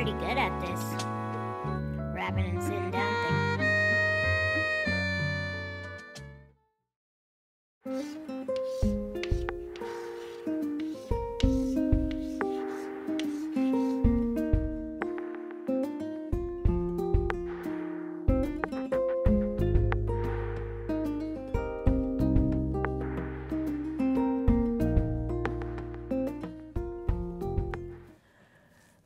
pretty good at this rapping and sitting down thing.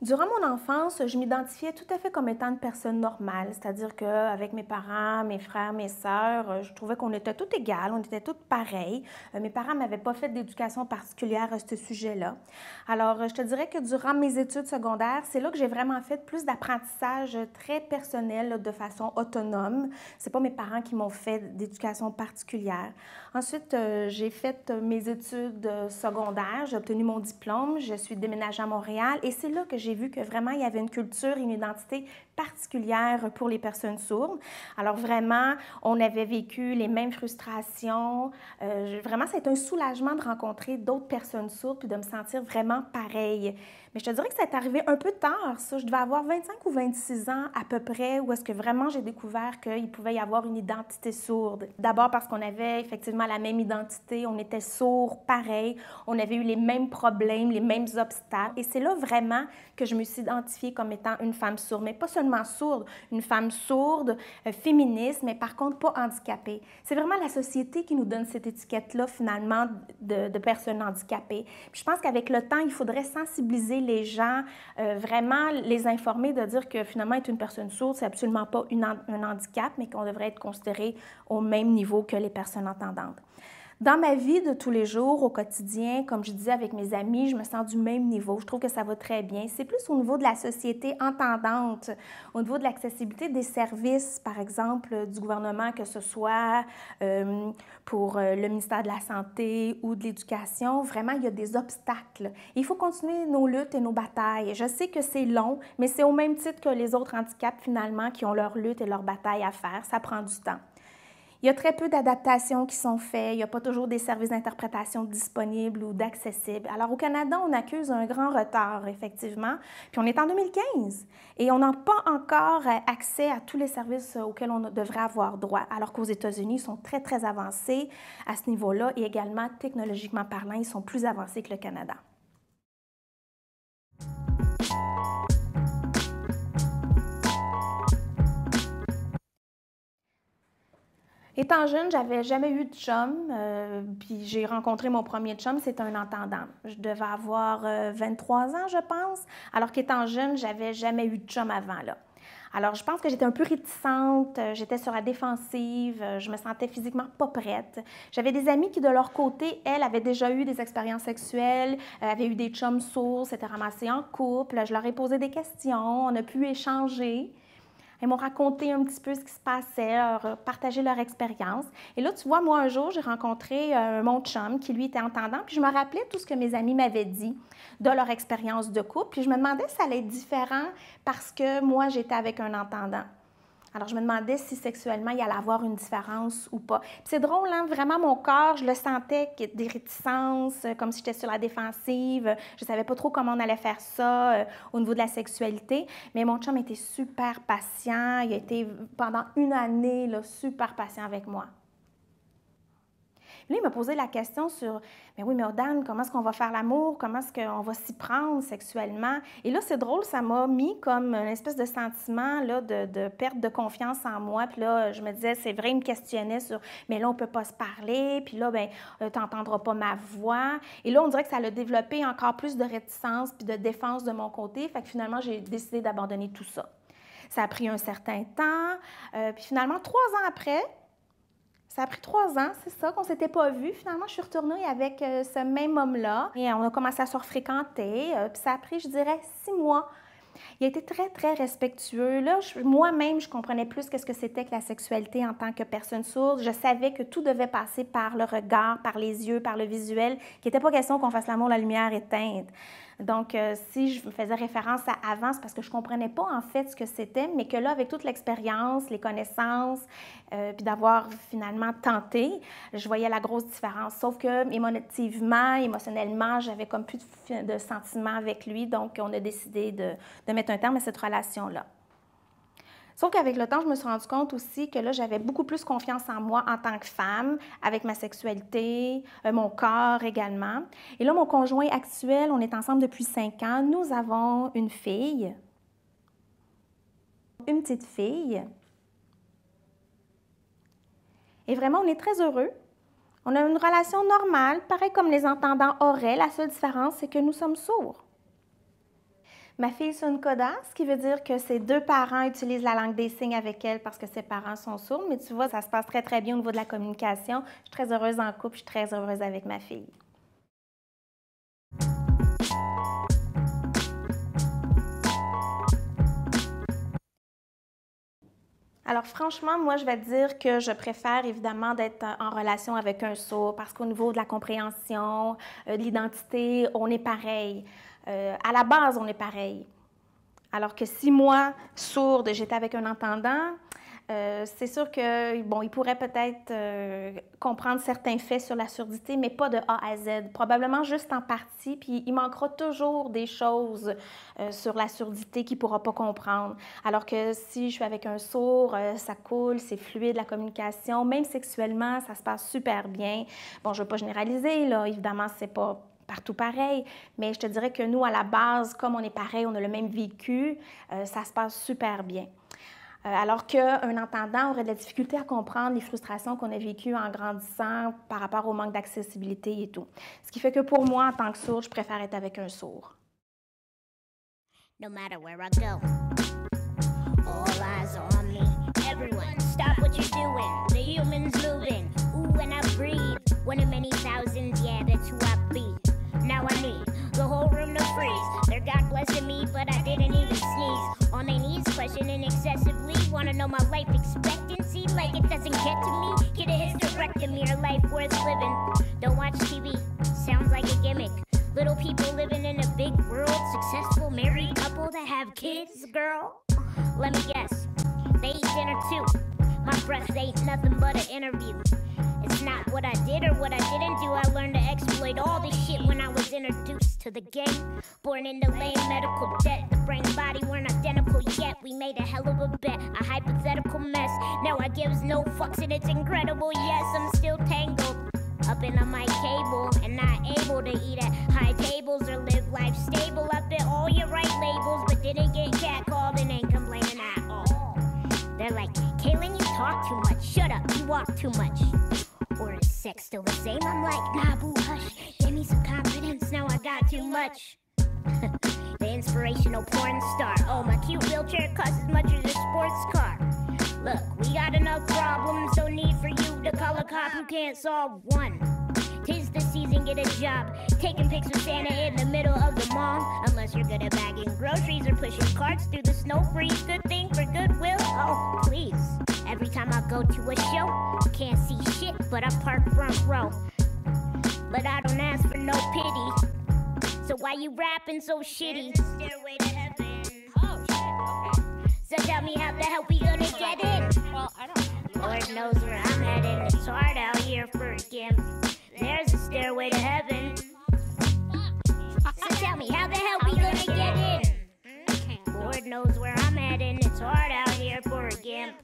Durant mon enfance, je m'identifiais tout à fait comme étant une personne normale, c'est-à-dire qu'avec mes parents, mes frères, mes sœurs, je trouvais qu'on était toutes égales, on était toutes pareilles. Mes parents ne m'avaient pas fait d'éducation particulière à ce sujet-là. Alors, je te dirais que durant mes études secondaires, c'est là que j'ai vraiment fait plus d'apprentissage très personnel, là, de façon autonome. C'est pas mes parents qui m'ont fait d'éducation particulière. Ensuite, j'ai fait mes études secondaires, j'ai obtenu mon diplôme, je suis déménagée à Montréal et c'est là que j'ai vu que vraiment il y avait une culture et une identité particulière pour les personnes sourdes. Alors vraiment, on avait vécu les mêmes frustrations. Vraiment, c'est un soulagement de rencontrer d'autres personnes sourdes puis de me sentir vraiment pareille. Mais je te dirais que c'est arrivé un peu tard, ça. Je devais avoir 25 ou 26 ans à peu près, où est-ce que vraiment j'ai découvert qu'il pouvait y avoir une identité sourde. D'abord parce qu'on avait effectivement la même identité, on était sourds, pareil, on avait eu les mêmes problèmes, les mêmes obstacles. Et c'est là vraiment que je me suis identifiée comme étant une femme sourde, mais pas seulement sourde, une femme sourde, féministe, mais par contre pas handicapée. C'est vraiment la société qui nous donne cette étiquette-là, finalement, de personnes handicapées. Puis je pense qu'avec le temps, il faudrait sensibiliser les gens, vraiment les informer de dire que finalement, être une personne sourde, c'est absolument pas un handicap, mais qu'on devrait être considéré au même niveau que les personnes entendantes. Dans ma vie de tous les jours, au quotidien, comme je disais avec mes amis, je me sens du même niveau. Je trouve que ça va très bien. C'est plus au niveau de la société entendante, au niveau de l'accessibilité des services, par exemple, du gouvernement, que ce soit pour le ministère de la Santé ou de l'Éducation. Vraiment, il y a des obstacles. Il faut continuer nos luttes et nos batailles. Je sais que c'est long, mais c'est au même titre que les autres handicaps, finalement, qui ont leur lutte et leur bataille à faire. Ça prend du temps. Il y a très peu d'adaptations qui sont faites, il n'y a pas toujours des services d'interprétation disponibles ou d'accessibles. Alors au Canada, on accuse un grand retard, effectivement, puis on est en 2015 et on n'a pas encore accès à tous les services auxquels on devrait avoir droit, alors qu'aux États-Unis, ils sont très, très avancés à ce niveau-là et également, technologiquement parlant, ils sont plus avancés que le Canada. Étant jeune, j'avais jamais eu de chum, puis j'ai rencontré mon premier chum, c'était un entendant. Je devais avoir 23 ans, je pense, alors qu'étant jeune, j'avais jamais eu de chum avant, là. Alors, je pense que j'étais un peu réticente, j'étais sur la défensive, je me sentais physiquement pas prête. J'avais des amies qui, de leur côté, elles, avaient déjà eu des expériences sexuelles, avaient eu des chums sourds, s'étaient ramassées en couple, je leur ai posé des questions, on a pu échanger. Elles m'ont raconté un petit peu ce qui se passait, partagé leur expérience. Et là, tu vois, moi, un jour, j'ai rencontré mon chum qui, lui, était entendant, puis je me rappelais tout ce que mes amis m'avaient dit de leur expérience de couple, puis je me demandais si ça allait être différent parce que moi, j'étais avec un entendant. Alors, je me demandais si sexuellement, il allait avoir une différence ou pas. Puis c'est drôle, hein? Vraiment, mon corps, je le sentais, qu'il y a des réticences, comme si j'étais sur la défensive. Je ne savais pas trop comment on allait faire ça au niveau de la sexualité. Mais mon chum était super patient. Il a été, pendant une année, là, super patient avec moi. Là, il m'a posé la question sur, mais oui, mais Odane, comment est-ce qu'on va faire l'amour? Comment est-ce qu'on va s'y prendre sexuellement? Et là, c'est drôle, ça m'a mis comme une espèce de sentiment là, de perte de confiance en moi. Puis là, je me disais, c'est vrai, il me questionnait sur, mais là, on ne peut pas se parler. Puis là, ben, tu n'entendras pas ma voix. Et là, on dirait que ça a développé encore plus de réticence puis de défense de mon côté. Fait que finalement, j'ai décidé d'abandonner tout ça. Ça a pris un certain temps. Puis finalement, 3 ans après, ça a pris 3 ans, c'est ça, qu'on ne s'était pas vus. Finalement, je suis retournée avec ce même homme-là et on a commencé à se refréquenter. Puis ça a pris, je dirais, 6 mois. Il a été très, très respectueux. Là, moi-même, je comprenais plus qu'est-ce que c'était que la sexualité en tant que personne sourde. Je savais que tout devait passer par le regard, par les yeux, par le visuel, qu'il n'était pas question qu'on fasse l'amour la lumière éteinte. Donc, si je faisais référence à avant, c'est parce que je ne comprenais pas en fait ce que c'était, mais que là, avec toute l'expérience, les connaissances, puis d'avoir finalement tenté, je voyais la grosse différence. Sauf que émotivement, émotionnellement, j'avais comme plus de sentiments avec lui, donc on a décidé de mettre un terme à cette relation-là. Sauf qu'avec le temps, je me suis rendu compte aussi que là, j'avais beaucoup plus confiance en moi en tant que femme, avec ma sexualité, mon corps également. Et là, mon conjoint actuel, on est ensemble depuis 5 ans. Nous avons une fille, une petite fille. Et vraiment, on est très heureux. On a une relation normale, pareil comme les entendants auraient. La seule différence, c'est que nous sommes sourds. Ma fille est une coda, ce qui veut dire que ses 2 parents utilisent la langue des signes avec elle parce que ses parents sont sourds. Mais tu vois, ça se passe très, très bien au niveau de la communication. Je suis très heureuse en couple, je suis très heureuse avec ma fille. Alors franchement, moi, je vais te dire que je préfère évidemment d'être en relation avec un sourd parce qu'au niveau de la compréhension, de l'identité, on est pareil. À la base, on est pareil. Alors que si moi, sourde, j'étais avec un entendant, c'est sûr que, bon, il pourrait peut-être comprendre certains faits sur la surdité, mais pas de A à Z. Probablement juste en partie, puis il manquera toujours des choses sur la surdité qu'il ne pourra pas comprendre. Alors que si je suis avec un sourd, ça coule, c'est fluide, la communication, même sexuellement, ça se passe super bien. Bon, je ne veux pas généraliser, là, évidemment, c'est pas partout pareil, mais je te dirais que nous, à la base, comme on est pareil, on a le même vécu, ça se passe super bien. Alors qu'un entendant aurait de la difficulté à comprendre les frustrations qu'on a vécues en grandissant par rapport au manque d'accessibilité et tout. Ce qui fait que pour moi, en tant que sourde, je préfère être avec un sourd. No matter where I go, all eyes are on me. Everyone, stop what you're doing. The human's moving. Ooh, when I breathe, one of many thousands, yeah, that's who I be. Now I need the whole room to freeze. They're God blessing me, but I didn't even sneeze. On my knees, questioning excessively. Wanna know my life expectancy? Like it doesn't get to me. Get a hysterectomy or life worth living. Don't watch TV, sounds like a gimmick. Little people living in a big world. Successful married couple that have kids, girl. Let me guess, they eat dinner too. My breath ain't nothing but an interview. It's not what I did or what I didn't do. I learned to exploit all this shit when I was introduced to the game. Born into lame medical debt. The brain and body weren't identical yet. We made a hell of a bet, a hypothetical mess. Now I gives no fucks and it's incredible. Yes, I'm still tangled up in my cable and not able to eat at high tables or live life stable. I bet all your right labels, but didn't get catcalled and ain't complaining at all. They're like, Kaylin, you talk too much. Shut up, you walk too much. Or is sex still the same? I'm like, nah, boo, hush. Give me some confidence, now I got too much. The inspirational porn star. Oh, my cute wheelchair costs as much as a sports car. Look, we got enough problems, no need for you to call a cop who can't solve one. 'Tis the season, get a job. Taking pics with Santa in the middle of the mall. Unless you're good at bagging groceries or pushing carts through the snow freeze. Good thing for goodwill. Oh, please. Every time I go to a show, can't see shit, but I park front row. But I don't ask for no pity. So why you rapping so shitty? Stairway to heaven. Oh, shit, okay. So tell me how the hell we gonna get in? Well, I don't know. Lord knows where I'm heading. It's hard out here for a gimp. There's a stairway to heaven. So tell me how the hell we gonna get in? Lord knows where I'm heading. It's hard out here for a gimp.